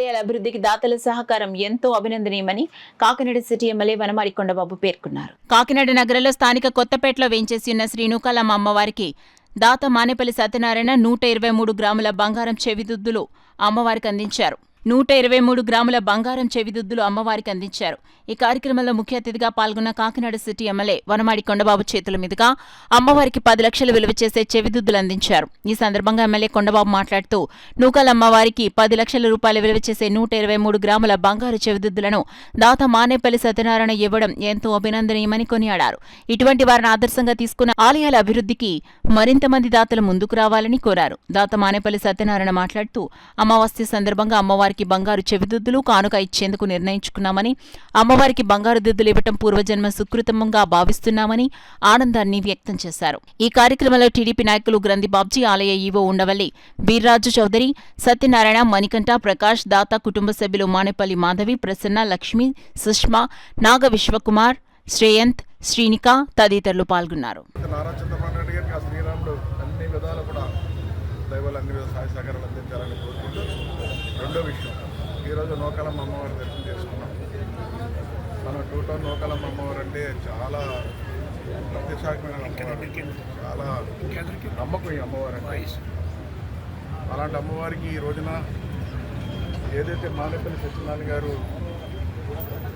ఆలయాల అభివృద్ధికి దాతల సహకారం ఎంతో అభినందనీయమని కాకినాడ సిటీ ఎమ్మెల్యే వనమాడి కొండబాబు పేర్కొన్నారు. కాకినాడ నగరంలో స్థానిక కొత్తపేటలో వేంచేసి ఉన్న శ్రీ నూకాలమ్మ అమ్మవారికి దాత మానేపల్లి సత్యనారాయణ 123 గ్రాముల బంగారం చెవిదుద్దులు అమ్మవారికి అందించారు. 123 గ్రాముల బంగారం చెవిదుద్దులు అమ్మవారికి అందించారు. ఈ కార్యక్రమంలో ముఖ్య అతిథిగా పాల్గొన్న కాకినాడ సిటీ ఎమ్మెల్యే వనమాడి కొండబాబు చేతుల మీదుగా అమ్మవారికి 10 లక్షలు విలువ చేసే చెవిదుద్దులు అందించారు. ఈ సందర్భంగా ఎమ్మెల్యే కొండబాబు మాట్లాడుతూ నూకాలమ్మవారికి 10 లక్షల రూపాయల విలువ చేసే 123 గ్రాముల బంగారు చెవిదుద్దులను దాత మానేపల్లి సత్యనారాయణ ఇవ్వడం ఎంతో అభినందనీయమని కొనియాడారు. ఇటువంటి వారిని ఆదర్శంగా తీసుకున్న ఆలయాల అభివృద్ధికి మరింత మంది దాతలు ముందుకు రావాలని కోరారు. దాత మానేపల్లి సత్యనారాయణ మాట్లాడుతూ అమావాస్య సందర్భంగా అమ్మవారికి బంగారు చెవిదుద్దులు కానుక ఇచ్చేందుకు నిర్ణయించుకున్నామని, అమ్మవారికి బంగారు దుద్దులు ఇవ్వటం పూర్వజన్మ సుకృతంగా భావిస్తున్నామని ఆనందాన్ని వ్యక్తం చేశారు. ఈ కార్యక్రమంలో టీడీపీ నాయకులు గ్రంథి బాబ్జీ, ఆలయ ఈవో ఉండవల్లి వీర్రాజు చౌదరి, సత్యనారాయణ, మణికంఠ, ప్రకాష్, దాత కుటుంబ సభ్యులు మానేపల్లి మాధవి, ప్రసన్న, లక్ష్మి, సుష్మా, నాగ విశ్వకుమార్, శ్రేయంత్, శ్రీనిక తదితరులు పాల్గొన్నారు. రెండో విషయం, ఈరోజు నూకాలమ్మ అమ్మవారి దర్శనం చేసుకున్నాం. మన టూటౌన్ నూకాలమ్మ అమ్మవారు అంటే చాలా ప్రత్యేకమైన అమ్మవారు, చాలా నమ్మకం ఈ అమ్మవారు అంటే. అలాంటి అమ్మవారికి ఈ రోజున ఏదైతే మానేపల్లి సత్యనారాయణ గారు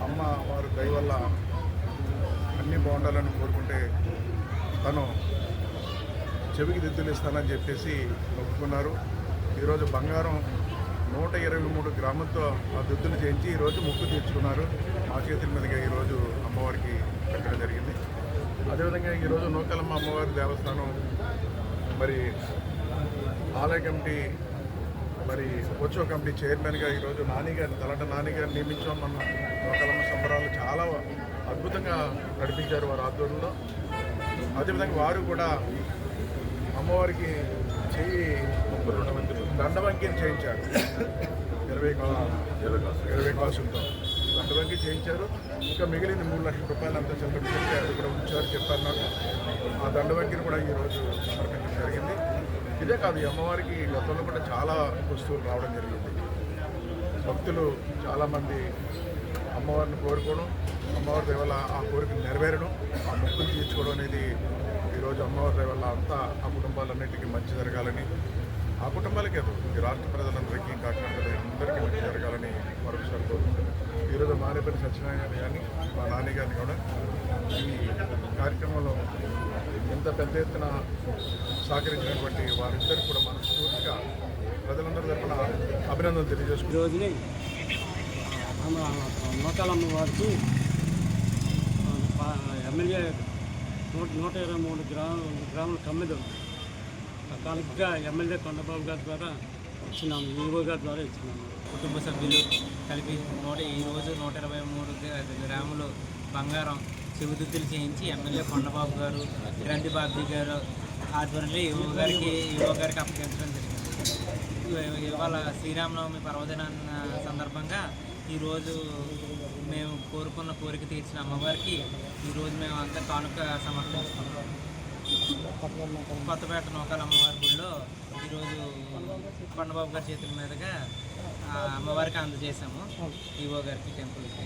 అమ్మ వారు దయ వల్ల అన్నీ బాగుండాలని కోరుకుంటే తను చెవికి దిద్దులు ఇస్తానని చెప్పేసి ఒప్పుకున్నారు. ఈరోజు బంగారం 123 గ్రాములతో ఆ దుద్దులు చేయించి ఈరోజు ముక్కు తీర్చుకున్నారు. మా చేతుల మీదుగా ఈరోజు అమ్మవారికి పెట్టడం జరిగింది. అదేవిధంగా ఈరోజు నూకాలమ్మ అమ్మవారి దేవస్థానం మరి ఆలయ కమిటీ మరి ఉత్సవ కమిటీ చైర్మన్గా ఈరోజు తలంట నానిగారిని నియమించాం. మన నూకాలమ్మ సంబరాలు చాలా అద్భుతంగా నడిపించారు వారి ఆధ్వర్యంలో. అదేవిధంగా వారు కూడా అమ్మవారికి చెయ్యి దండవంకిని చేయించారు. 20 కాసులతో దండవంకి చేయించారు. ఇంకా మిగిలిన 3 లక్షల రూపాయలు అంతా చెల్లించి అది కూడా ఉంచారు చెప్పారు నాకు. ఆ దండవంకిని కూడా ఈరోజు సమర్పించడం జరిగింది. ఇదే కాదు, ఈ అమ్మవారికి గతంలో కూడా చాలా వస్తువులు రావడం జరిగింది. భక్తులు చాలామంది అమ్మవారిని కోరుకోవడం, అమ్మవారి దేవల ఆ కోరికలు నెరవేరడం, ఆ మొక్కులు తీర్చుకోవడం అనేది ఈరోజు అమ్మవారి దేవల అంతా ఆ కుటుంబాలన్నింటికీ మంచి జరగాలని, ఆ కుటుంబాలకే ఈ రాష్ట్ర ప్రజలందరికీ, కాకినాడ అందరికీ మంచి జరగాలని మరొకసారి కోరుకుంటున్నాను. ఈరోజు మానేపల్లి సత్యనారాయణ గారిని, మా నాన్నగారిని కూడా ఈ కార్యక్రమంలో ఎంత పెద్ద ఎత్తున సహకరించినటువంటి వారిద్దరికి కూడా మనస్ఫూర్తిగా ప్రజలందరి తరఫున అభినందనలు తెలియజేసుకుంటాం. రోజుని నూకాలమ్మ వారికి ఎమ్మెల్యే 123 గ్రాముల కమ్మిది కాలిగ్గా ఎమ్మెల్యే కొండబాబు గారి ద్వారా ఇచ్చినాము, ఈవో గారి ద్వారా ఇచ్చినాము. కుటుంబ సభ్యులు కలిపి ఈరోజు 123 గ్రాములు బంగారం చెవిదుద్దులు చేయించి ఎమ్మెల్యే కొండబాబు గారు, గ్రంథి బాబ్జీ గారు ఆధ్వర్యంలో ఈవో గారికి అప్పగించడం జరిగింది. ఇవాళ శ్రీరామనవమి పర్వదినాన్న సందర్భంగా ఈరోజు మేము కోరుకున్న కోరిక తీర్చిన అమ్మవారికి ఈరోజు మేము అంతా కానుక సమర్పించుకున్నాం. కొత్తపేట నూకాలమ్మవారి గుడిలో ఈరోజు కొండబాబు గారి చేతుల మీదుగా అమ్మవారికి అందజేసాము, ఈవో గారికి టెంపుల్కి.